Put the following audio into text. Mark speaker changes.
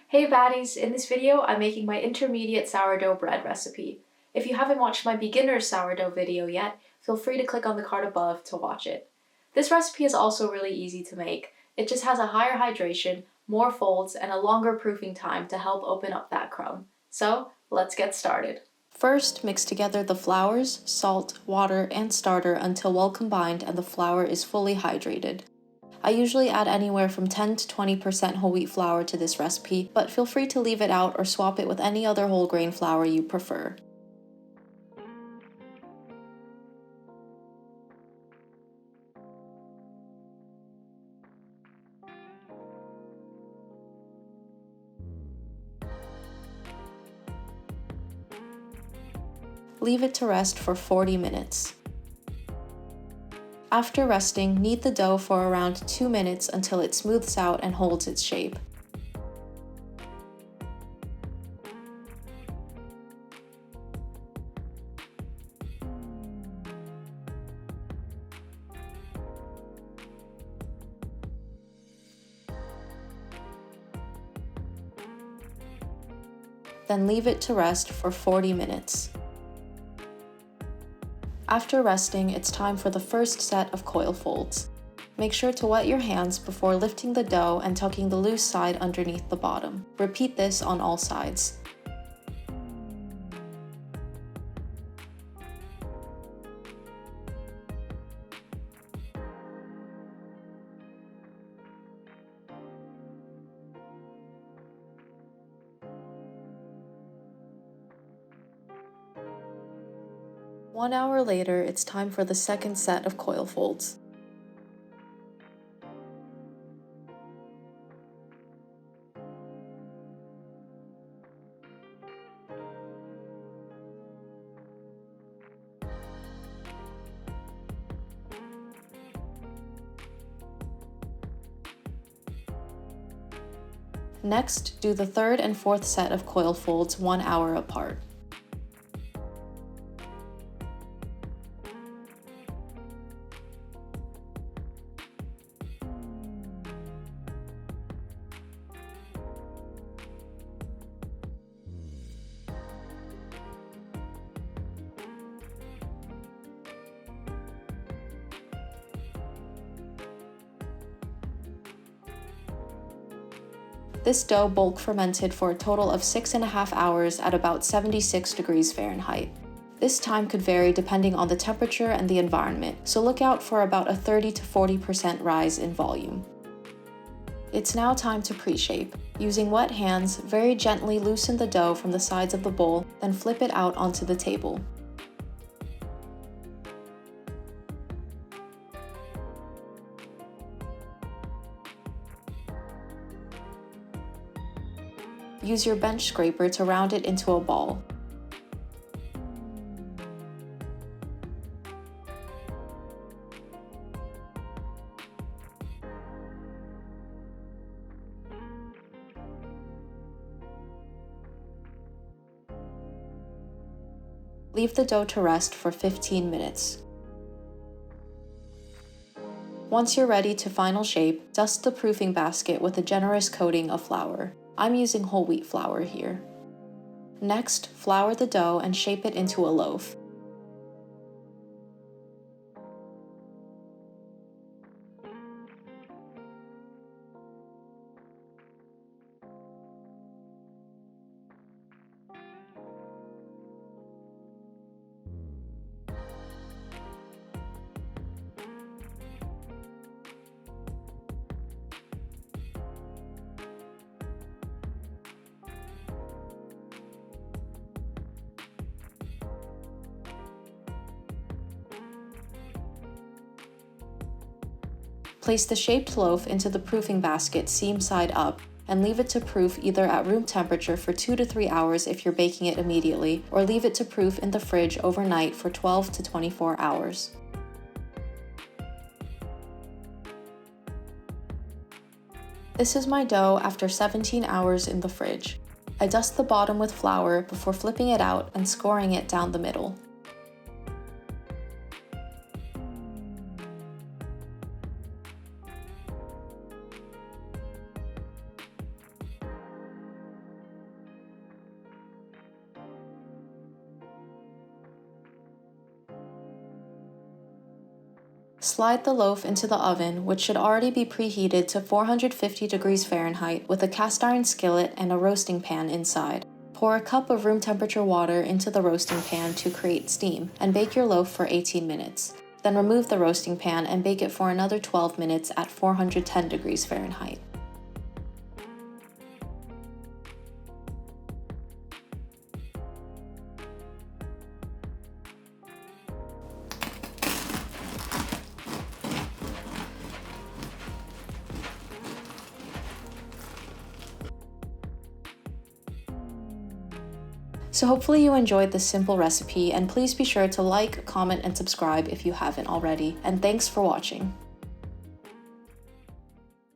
Speaker 1: Hey baddies, in this video I'm making my intermediate sourdough bread recipe. If you haven't watched my beginner sourdough video yet, feel free to click on the card above to watch it. This recipe is also really easy to make. It just has a higher hydration, more folds, and a longer proofing time to help open up that crumb. So, let's get started. First, mix together the flours, salt, water, and starter until well combined and the flour is fully hydrated. I usually add anywhere from 10 to 20% whole wheat flour to this recipe, but feel free to leave it out or swap it with any other whole grain flour you prefer. Leave it to rest for 40 minutes. After resting, knead the dough for around 2 minutes until it smooths out and holds its shape. Then leave it to rest for 40 minutes. After resting, it's time for the first set of coil folds. Make sure to wet your hands before lifting the dough and tucking the loose side underneath the bottom. Repeat this on all sides. One hour later, it's time for the second set of coil folds. Next, do the third and fourth set of coil folds 1 hour apart. This dough bulk fermented for a total of 6.5 hours at about 76 degrees Fahrenheit. This time could vary depending on the temperature and the environment, so look out for about a 30 to 40% rise in volume. It's now time to pre-shape. Using wet hands, very gently loosen the dough from the sides of the bowl, then flip it out onto the table. Use your bench scraper to round it into a ball. Leave the dough to rest for 15 minutes. Once you're ready to final shape, dust the proofing basket with a generous coating of flour. I'm using whole wheat flour here. Next, flour the dough and shape it into a loaf. Place the shaped loaf into the proofing basket seam side up and leave it to proof either at room temperature for 2 to 3 hours if you're baking it immediately, or leave it to proof in the fridge overnight for 12 to 24 hours. This is my dough after 17 hours in the fridge. I dust the bottom with flour before flipping it out and scoring it down the middle. Slide the loaf into the oven, which should already be preheated to 450 degrees Fahrenheit with a cast iron skillet and a roasting pan inside. Pour a cup of room temperature water into the roasting pan to create steam, and bake your loaf for 18 minutes. Then remove the roasting pan and bake it for another 12 minutes at 410 degrees Fahrenheit. So hopefully you enjoyed this simple recipe, and please be sure to like, comment, and subscribe if you haven't already. And thanks for watching.